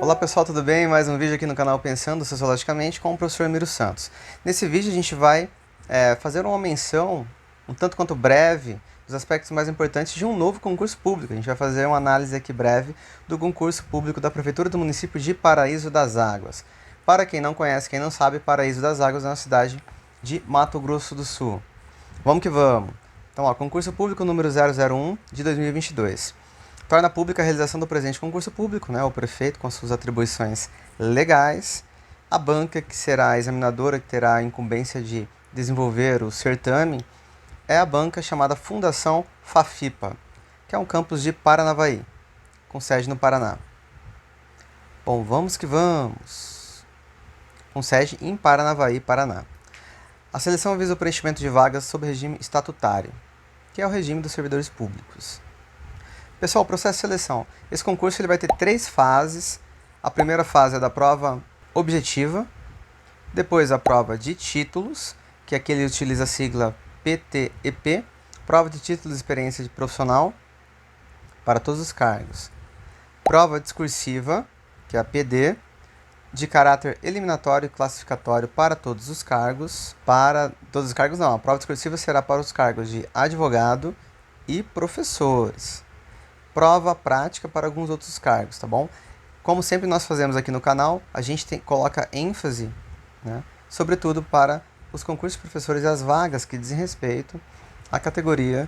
Olá pessoal, tudo bem? Mais um vídeo aqui no canal Pensando Sociologicamente com o professor Emílio Santos. Nesse vídeo a gente vai fazer uma menção, um tanto quanto breve, dos aspectos mais importantes de um novo concurso público. A gente vai fazer uma análise aqui breve do concurso público da Prefeitura do município de Paraíso das Águas. Para quem não conhece, quem não sabe, Paraíso das Águas é uma cidade de Mato Grosso do Sul. Vamos que vamos! Então, ó, concurso público número 001 de 2022. Torna pública a realização do presente concurso público, o prefeito com as suas atribuições legais, a banca que será a examinadora, que terá a incumbência de desenvolver o certame, é a banca chamada Fundação Fafipa, que é um campus de Paranavaí, com sede no Paraná. Bom, vamos que vamos! Com sede em Paranavaí, Paraná. A seleção visa o preenchimento de vagas sob regime estatutário, que é o regime dos servidores públicos. Pessoal, processo de seleção. Esse concurso ele vai ter 3 fases. A primeira fase é da prova objetiva, depois a prova de títulos, que aqui ele utiliza a sigla PTEP, prova de títulos de experiência de profissional para todos os cargos. Prova discursiva, que é a PD, de caráter eliminatório e classificatório para todos os cargos. Para todos os cargos não, a prova discursiva será para os cargos de advogado e professores. Prova prática para alguns outros cargos, tá bom? Como sempre nós fazemos aqui no canal, a gente coloca ênfase, sobretudo para os concursos de professores e as vagas que dizem respeito à categoria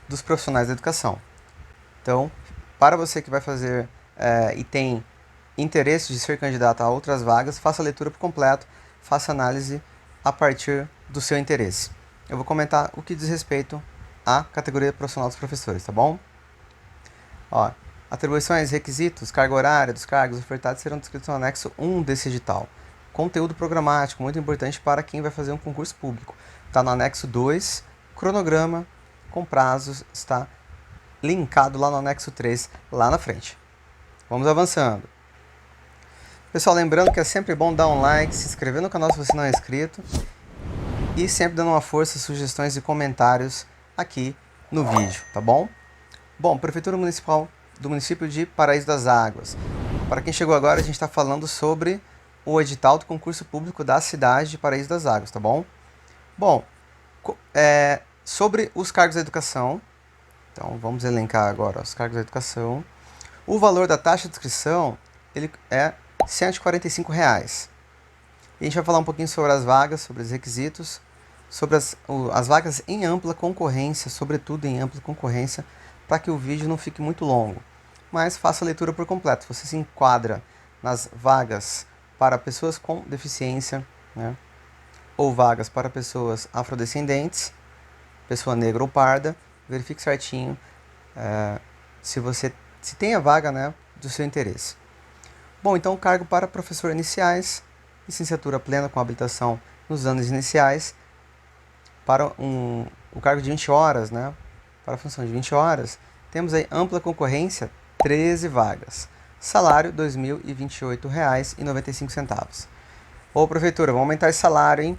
dos profissionais da educação. Então, para você que vai fazer e tem interesse de ser candidato a outras vagas, faça a leitura por completo, faça análise a partir do seu interesse. Eu vou comentar o que diz respeito à categoria profissional dos professores, tá bom? Ó, atribuições, requisitos, carga horária dos cargos ofertados serão descritos no anexo 1 desse edital. Conteúdo programático, muito importante para quem vai fazer um concurso público. Está no anexo 2, cronograma com prazos, está linkado lá no anexo 3, lá na frente. Vamos avançando. Pessoal, lembrando que é sempre bom dar um like, se inscrever no canal se você não é inscrito e sempre dando uma força, sugestões e comentários aqui no vídeo, tá bom? Bom, Prefeitura Municipal do município de Paraíso das Águas. Para quem chegou agora, a gente está falando sobre o edital do concurso público da cidade de Paraíso das Águas, tá bom? Bom, sobre os cargos da educação, então vamos elencar agora os cargos da educação. O valor da taxa de inscrição ele é R$ 145. E a gente vai falar um pouquinho sobre as vagas, sobre os requisitos, sobre as vagas em ampla concorrência, sobretudo em ampla concorrência, para que o vídeo não fique muito longo. Mas faça a leitura por completo. Se você se enquadra nas vagas para pessoas com deficiência, ou vagas para pessoas afrodescendentes, pessoa negra ou parda, verifique certinho se tem a vaga do seu interesse. Bom, então o cargo para professor iniciais, licenciatura plena com habilitação nos anos iniciais, para o cargo de 20 horas, para a função de 20 horas, temos aí ampla concorrência, 13 vagas. Salário, R$ 2.028,95. Ô, prefeitura, vamos aumentar esse salário, hein?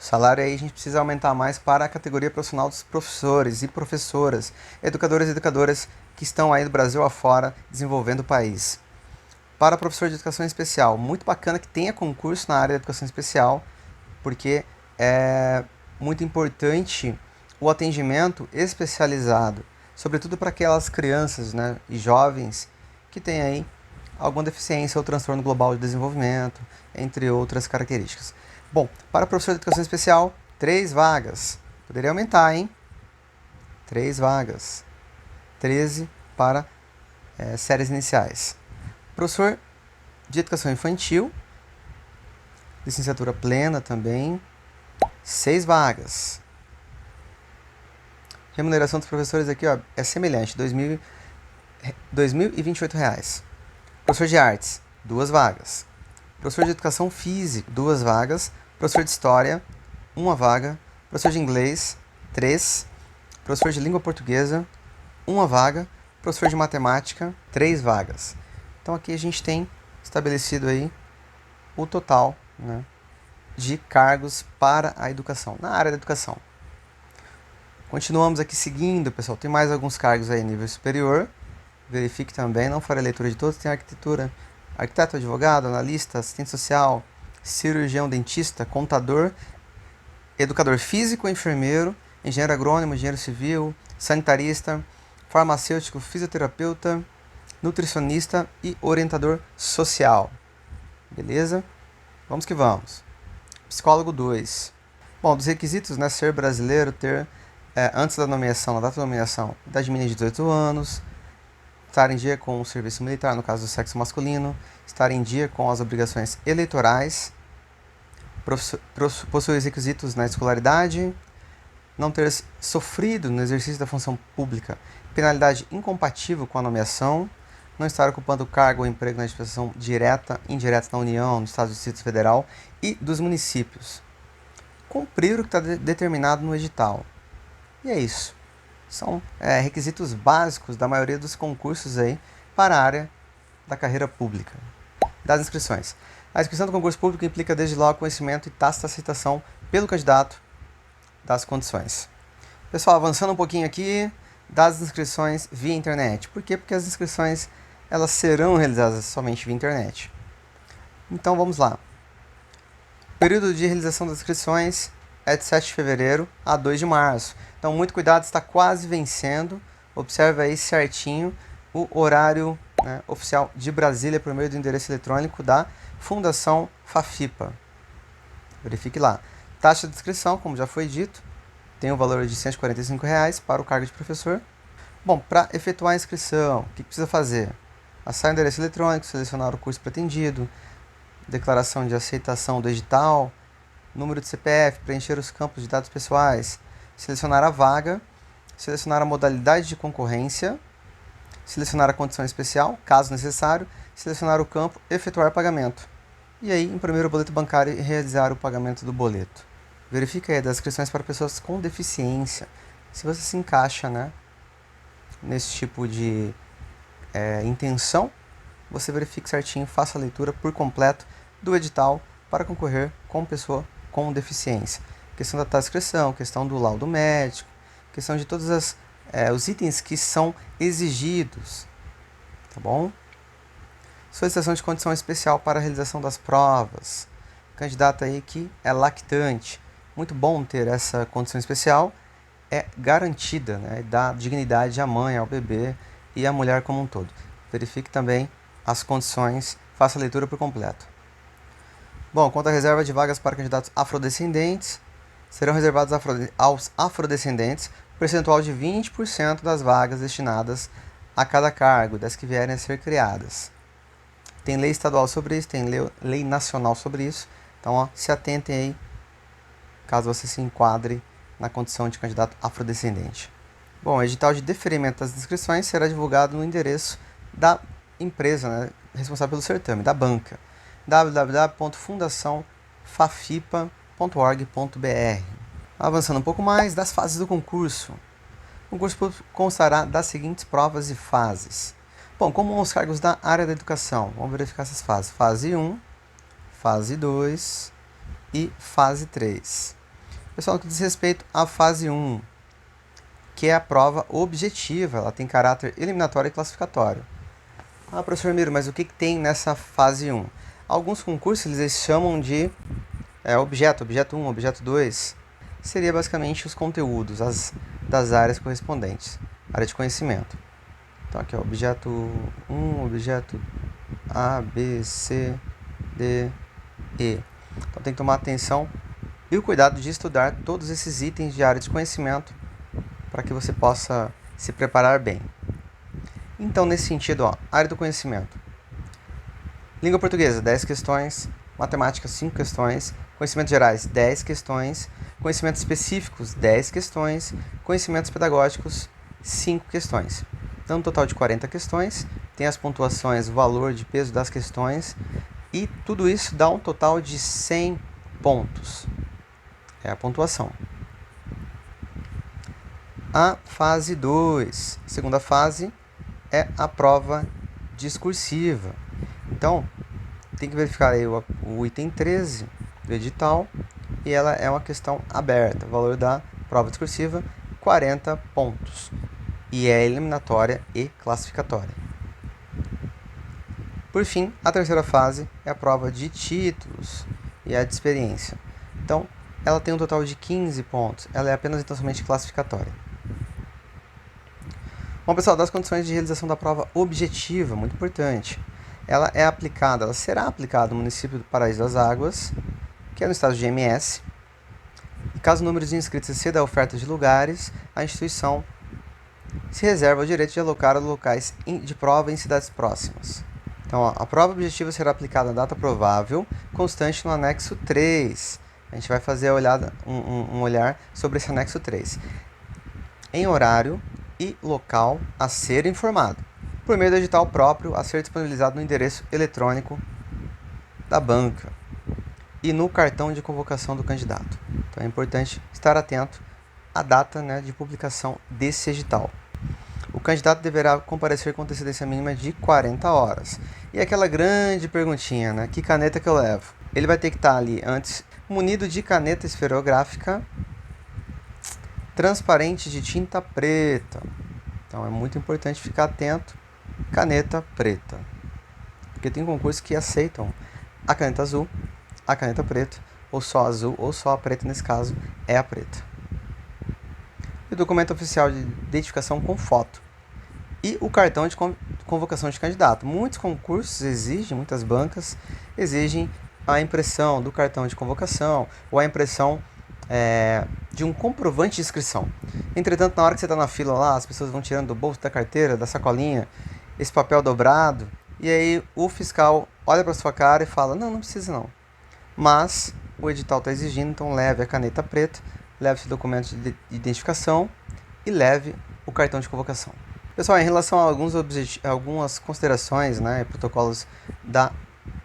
O salário aí a gente precisa aumentar mais para a categoria profissional dos professores e professoras, educadores e educadoras que estão aí do Brasil afora desenvolvendo o país. Para professor de educação especial, muito bacana que tenha concurso na área de educação especial, porque é muito importante o atendimento especializado, sobretudo para aquelas crianças e jovens que têm aí alguma deficiência ou transtorno global de desenvolvimento, entre outras características. Bom, para professor de educação especial, 3 vagas. Poderia aumentar, hein? 3 vagas. 13 para séries iniciais. Professor de educação infantil, licenciatura plena também, 6 vagas. Remuneração dos professores aqui é semelhante, R$ 2.028. Professor de artes, 2 vagas. Professor de educação física, 2 vagas. Professor de história, 1 vaga. Professor de inglês, 3. Professor de língua portuguesa, 1 vaga. Professor de matemática, 3 vagas. Então aqui a gente tem estabelecido aí o total de cargos para a educação, na área da educação. Continuamos aqui seguindo, pessoal. Tem mais alguns cargos aí nível superior, Verifique também, não farei leitura de todos, tem arquitetura, arquiteto, advogado, analista, assistente social, cirurgião, dentista, contador, educador físico, enfermeiro, engenheiro agrônomo, engenheiro civil, sanitarista, farmacêutico, fisioterapeuta, nutricionista e orientador social. Beleza? Vamos que vamos. Psicólogo 2. Bom, dos requisitos, né, ser brasileiro, ter, antes da nomeação, na data da nomeação, idade mínima de 18 anos, estar em dia com o serviço militar, no caso do sexo masculino, estar em dia com as obrigações eleitorais, possuir os requisitos na escolaridade, não ter sofrido no exercício da função pública penalidade incompatível com a nomeação, não estar ocupando cargo ou emprego na administração direta, indireta na União, no Estado, do Distrito Federal e dos municípios. Cumprir o que está determinado no edital. E é isso. São requisitos básicos da maioria dos concursos aí para a área da carreira pública. Das inscrições. A inscrição do concurso público implica desde logo conhecimento e tácita aceitação pelo candidato das condições. Pessoal, avançando um pouquinho aqui, das inscrições via internet. Por quê? Porque as inscrições elas serão realizadas somente via internet. Então vamos lá. O período de realização das inscrições é de 7 de fevereiro a 2 de março. Então muito cuidado, está quase vencendo. Observe aí certinho o horário, né, oficial de Brasília por meio do endereço eletrônico da Fundação Fafipa. Verifique lá. Taxa de inscrição, como já foi dito, tem o valor de R$ 145 para o cargo de professor. Bom, para efetuar a inscrição, o que precisa fazer? Acessar o endereço eletrônico, selecionar o curso pretendido, declaração de aceitação do edital, número de CPF, preencher os campos de dados pessoais, selecionar a vaga, selecionar a modalidade de concorrência, selecionar a condição especial, caso necessário, selecionar o campo, efetuar pagamento. E aí, imprimir o boleto bancário e realizar o pagamento do boleto. Verifique aí das inscrições para pessoas com deficiência, se você se encaixa, né, nesse tipo de intenção, você verifique certinho, faça a leitura por completo do edital para concorrer com pessoa com deficiência. Questão da taxa de inscrição, questão do laudo médico, questão de todos os itens que são exigidos, tá bom? Solicitação de condição especial para a realização das provas. Candidato aí que é lactante. Muito bom ter essa condição especial, é garantida, né? Dá dignidade à mãe, ao bebê e à mulher como um todo. Verifique também as condições, faça a leitura por completo. Bom, quanto à reserva de vagas para candidatos afrodescendentes, serão reservados aos afrodescendentes percentual de 20% das vagas destinadas a cada cargo, das que vierem a ser criadas. Tem lei estadual sobre isso, tem lei nacional sobre isso, então se atentem aí, caso você se enquadre na condição de candidato afrodescendente. Bom, o edital de deferimento das inscrições será divulgado no endereço da empresa, né, responsável pelo certame, da banca, www.fundaçãofafipa.org.br. Avançando um pouco mais, das fases do concurso. O concurso público constará das seguintes provas e fases. Bom, como os cargos da área da educação, vamos verificar essas fases. Fase 1, fase 2 e fase 3. Pessoal, no que diz respeito à fase 1, que é a prova objetiva, ela tem caráter eliminatório e classificatório. Ah, professor Miro, mas o que tem nessa fase 1? Alguns concursos eles chamam de objeto 1, objeto 2. Seria basicamente os conteúdos das áreas correspondentes, área de conhecimento. Então aqui, objeto 1, objeto A, B, C, D, E. Então tem que tomar atenção e o cuidado de estudar todos esses itens de área de conhecimento para que você possa se preparar bem. Então, nesse sentido, área do conhecimento. Língua portuguesa, 10 questões. Matemática, 5 questões. Conhecimentos gerais, 10 questões. Conhecimentos específicos, 10 questões. Conhecimentos pedagógicos, 5 questões. Então, um total de 40 questões. Tem as pontuações, o valor de peso das questões. E tudo isso dá um total de 100 pontos. É a pontuação. A fase 2, segunda fase, é a prova discursiva. Então, tem que verificar aí o item 13 do edital e ela é uma questão aberta. O valor da prova discursiva, 40 pontos. E é eliminatória e classificatória. Por fim, a terceira fase é a prova de títulos e a de experiência. Então, ela tem um total de 15 pontos. Ela é apenas então somente classificatória. Bom, pessoal, das condições de realização da prova objetiva, muito importante. Ela será aplicada no município do Paraíso das Águas, que é no estado de MS. E caso o número de inscritos exceda a oferta de lugares, a instituição se reserva o direito de alocar locais de prova em cidades próximas. Então, a prova objetiva será aplicada na data provável, constante no anexo 3. A gente vai fazer um olhar sobre esse anexo 3. Em horário e local a ser informado, por meio do edital próprio a ser disponibilizado no endereço eletrônico da banca e no cartão de convocação do candidato. Então é importante estar atento à data, de publicação desse edital. O candidato deverá comparecer com antecedência mínima de 40 horas. E aquela grande perguntinha, que caneta que eu levo? Ele vai ter que estar ali antes munido de caneta esferográfica transparente de tinta preta. Então é muito importante ficar atento. Caneta preta. Porque tem concursos que aceitam a caneta azul, a caneta preta, ou só azul, ou só a preta, nesse caso é a preta. E o documento oficial de identificação com foto. E o cartão de convocação de candidato. Muitos concursos exigem, muitas bancas exigem a impressão do cartão de convocação ou a impressão de um comprovante de inscrição. Entretanto, na hora que você está na fila lá, as pessoas vão tirando do bolso, da carteira, da sacolinha, esse papel dobrado, e aí o fiscal olha para sua cara e fala, não precisa não. Mas o edital está exigindo, então leve a caneta preta, leve esse documento de identificação e leve o cartão de convocação. Pessoal, em relação a algumas considerações, protocolos da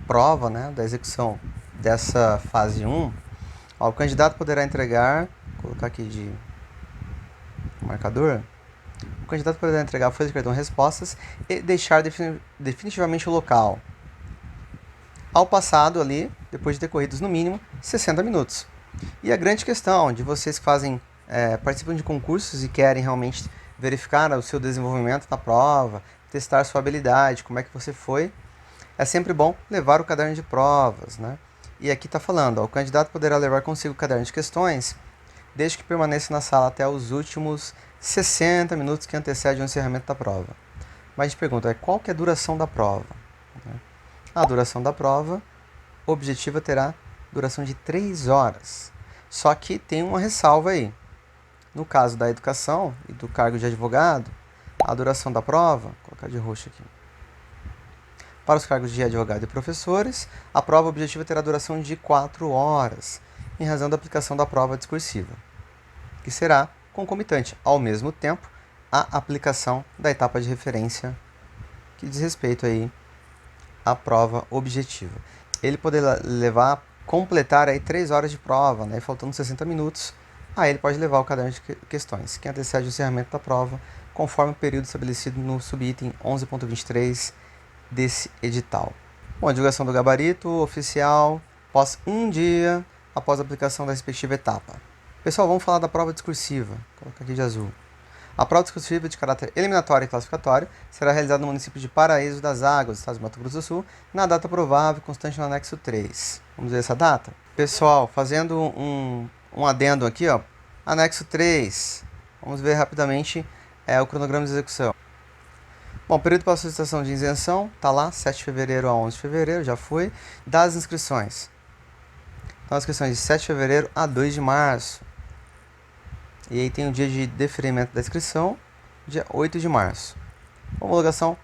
prova, da execução dessa fase 1, o candidato poderá entregar, vou colocar aqui de marcador, o candidato poderá entregar a folha de cartão respostas e deixar definitivamente o local. Ao passado ali, depois de decorridos no mínimo 60 minutos. E a grande questão de vocês que participam de concursos e querem realmente verificar o seu desenvolvimento na prova, testar sua habilidade, como é que você foi, é sempre bom levar o caderno de provas, E aqui está falando, o candidato poderá levar consigo o caderno de questões, desde que permaneça na sala até os últimos 60 minutos que antecedem o encerramento da prova. Mas a gente pergunta, qual que é a duração da prova? A duração da prova objetiva terá duração de 3 horas. Só que tem uma ressalva aí. No caso da educação e do cargo de advogado, a duração da prova, vou colocar de roxo aqui. Para os cargos de advogado e professores, a prova objetiva terá duração de 4 horas, em razão da aplicação da prova discursiva, que será concomitante, ao mesmo tempo, à aplicação da etapa de referência, que diz respeito aí à prova objetiva. Ele poderá completar aí 3 horas de prova, faltando 60 minutos, aí ele pode levar o caderno de questões, que antecede o encerramento da prova, conforme o período estabelecido no subitem 11.23 desse edital. Bom, a divulgação do gabarito oficial após um dia após a aplicação da respectiva etapa. Pessoal, vamos falar da prova discursiva. Vou colocar aqui de azul. A prova discursiva de caráter eliminatório e classificatório será realizada no município de Paraíso das Águas, estado de Mato Grosso do Sul, na data provável constante no anexo 3. Vamos ver essa data? Pessoal, fazendo um adendo aqui, anexo 3. Vamos ver rapidamente o cronograma de execução. Bom, período para solicitação de isenção, está lá, 7 de fevereiro a 11 de fevereiro, já foi. Das inscrições. Então, as inscrições de 7 de fevereiro a 2 de março. E aí tem o dia de deferimento da inscrição, dia 8 de março. Homologação,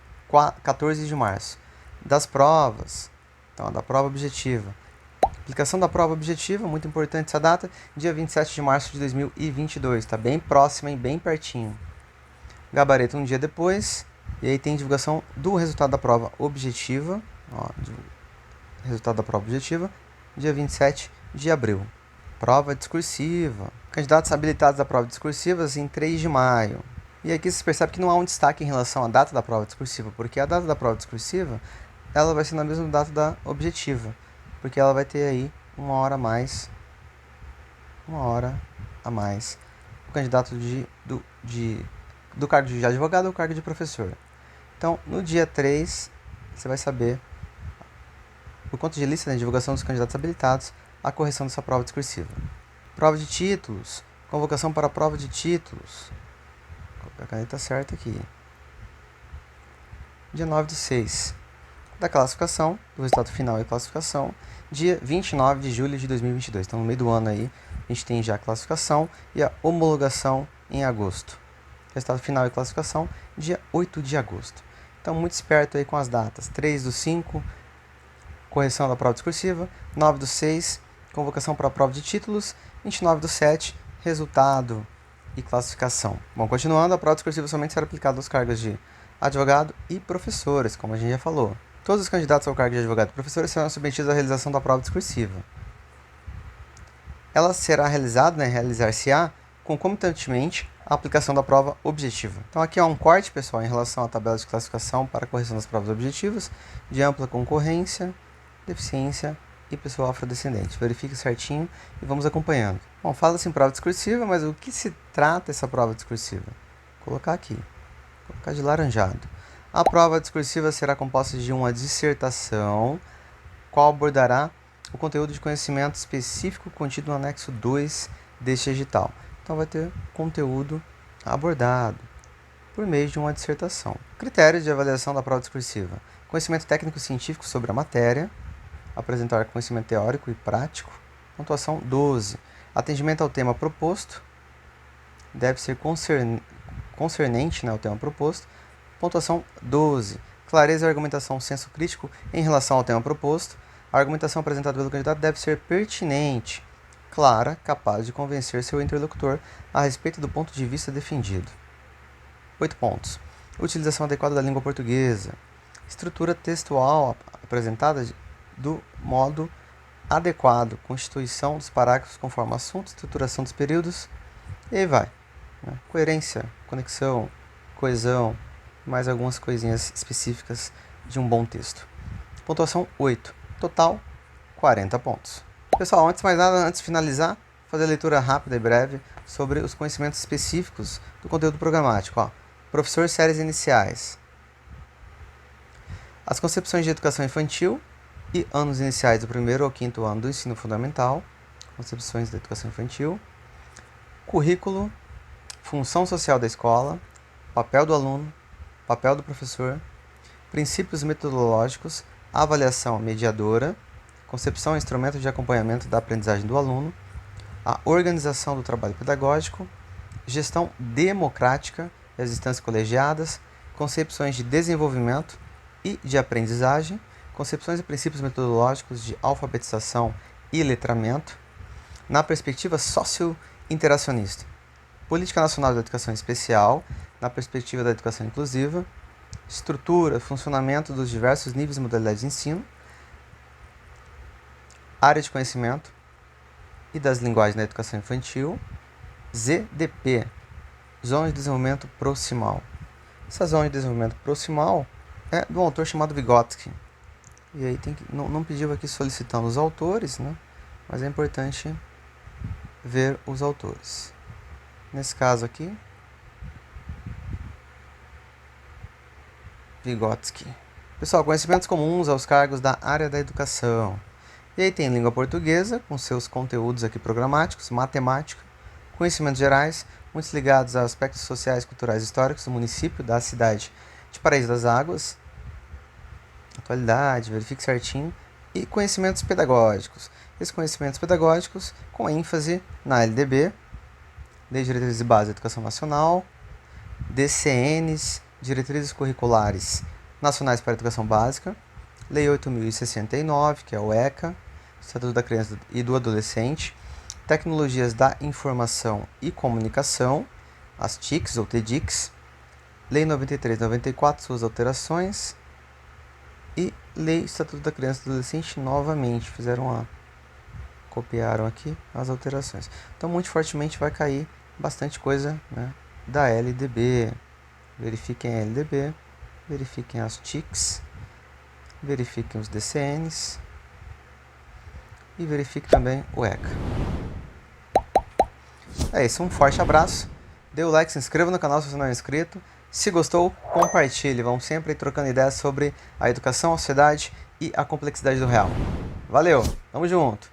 14 de março. Das provas, então, da prova objetiva. Aplicação da prova objetiva, muito importante essa data, dia 27 de março de 2022. Está bem próximo, bem pertinho. Gabarito um dia depois. E aí tem divulgação do resultado da prova objetiva. Resultado da prova objetiva, dia 27 de abril. Prova discursiva. Candidatos habilitados à prova discursiva em 3 de maio. E aqui você percebe que não há um destaque em relação à data da prova discursiva, porque a data da prova discursiva ela vai ser na mesma data da objetiva, porque ela vai ter aí uma hora a mais. O candidato do cargo de advogado ou cargo de professor. Então, no dia 3, você vai saber por conta de lista, né, divulgação dos candidatos habilitados à correção dessa prova discursiva. Prova de títulos, convocação para a prova de títulos. Vou colocar a caneta certa aqui. Dia 9/6. Da classificação, do resultado final e classificação, dia 29 de julho de 2022. Então, no meio do ano aí, a gente tem já a classificação e a homologação em agosto. Resultado final e classificação, dia 8 de agosto. Então, muito esperto aí com as datas. 3/5, correção da prova discursiva. 9/6, convocação para a prova de títulos. 29/7, resultado e classificação. Bom, continuando, a prova discursiva somente será aplicada aos cargos de advogado e professores, como a gente já falou. Todos os candidatos ao cargo de advogado e professor serão submetidos à realização da prova discursiva. Ela será realizada, né, realizar-se-á concomitantemente à aplicação da prova objetiva. Então aqui há um corte, pessoal, em relação à tabela de classificação para a correção das provas objetivas, de ampla concorrência, deficiência e pessoal afrodescendente. Verifique certinho e vamos acompanhando. Bom, fala-se em prova discursiva, mas o que se trata essa prova discursiva? Vou colocar aqui, vou colocar de laranjado. A prova discursiva será composta de uma dissertação, qual abordará o conteúdo de conhecimento específico contido no anexo 2 deste edital. Então vai ter conteúdo abordado por meio de uma dissertação. Critérios de avaliação da prova discursiva: conhecimento técnico-científico sobre a matéria, apresentar conhecimento teórico e prático, pontuação 12. Atendimento ao tema proposto, deve ser concernente, né, ao tema proposto, pontuação 12. Clareza e argumentação senso crítico em relação ao tema proposto. A argumentação apresentada pelo candidato deve ser pertinente, clara, capaz de convencer seu interlocutor a respeito do ponto de vista defendido. 8 pontos. Utilização adequada da língua portuguesa. Estrutura textual apresentada do modo adequado. Constituição dos parágrafos conforme assunto, estruturação dos períodos. E aí vai. Coerência, conexão, coesão, mais algumas coisinhas específicas de um bom texto. Pontuação 8. Total, 40 pontos. Pessoal, antes de mais nada, antes de finalizar, fazer a leitura rápida e breve sobre os conhecimentos específicos do conteúdo programático. Professor, séries iniciais. As concepções de educação infantil e anos iniciais do 1º ao 5º ano do ensino fundamental. Concepções da educação infantil. Currículo, função social da escola, papel do aluno, papel do professor, princípios metodológicos, avaliação mediadora, concepção e instrumento de acompanhamento da aprendizagem do aluno, a organização do trabalho pedagógico, gestão democrática e as instâncias colegiadas, concepções de desenvolvimento e de aprendizagem, concepções e princípios metodológicos de alfabetização e letramento, na perspectiva socio-interacionista, política nacional da educação especial, na perspectiva da educação inclusiva, estrutura, funcionamento dos diversos níveis e modalidades de ensino, área de conhecimento e das linguagens na educação infantil, ZDP, Zona de Desenvolvimento Proximal. Essa zona de desenvolvimento proximal é de um autor chamado Vygotsky. E aí não pediu aqui solicitando os autores, né? Mas é importante ver os autores. Nesse caso aqui, Vygotsky. Pessoal, conhecimentos comuns aos cargos da área da educação. E aí tem língua portuguesa, com seus conteúdos aqui programáticos, matemática, conhecimentos gerais, muitos ligados a aspectos sociais, culturais e históricos do município, da cidade de Paraíso das Águas, atualidade, verifique certinho, e conhecimentos pedagógicos. Esses conhecimentos pedagógicos com ênfase na LDB, Lei de Diretrizes e Bases da Educação Nacional, DCNs, Diretrizes Curriculares Nacionais para a Educação Básica, Lei 8.069, que é o ECA, Estatuto da Criança e do Adolescente, Tecnologias da Informação e Comunicação, as TICs ou TEDICs, Lei 93/94, suas alterações, e Lei Estatuto da Criança e do Adolescente, novamente, copiaram aqui as alterações. Então, muito fortemente vai cair bastante coisa, né, da LDB. Verifiquem a LDB, verifiquem as TICs, verifiquem os DCNs e verifiquem também o ECA. É isso, um forte abraço, dê o like, se inscreva no canal se você não é inscrito, Se gostou, compartilhe. Vamos sempre trocando ideias sobre a educação, a sociedade e a complexidade do real. Valeu, tamo junto!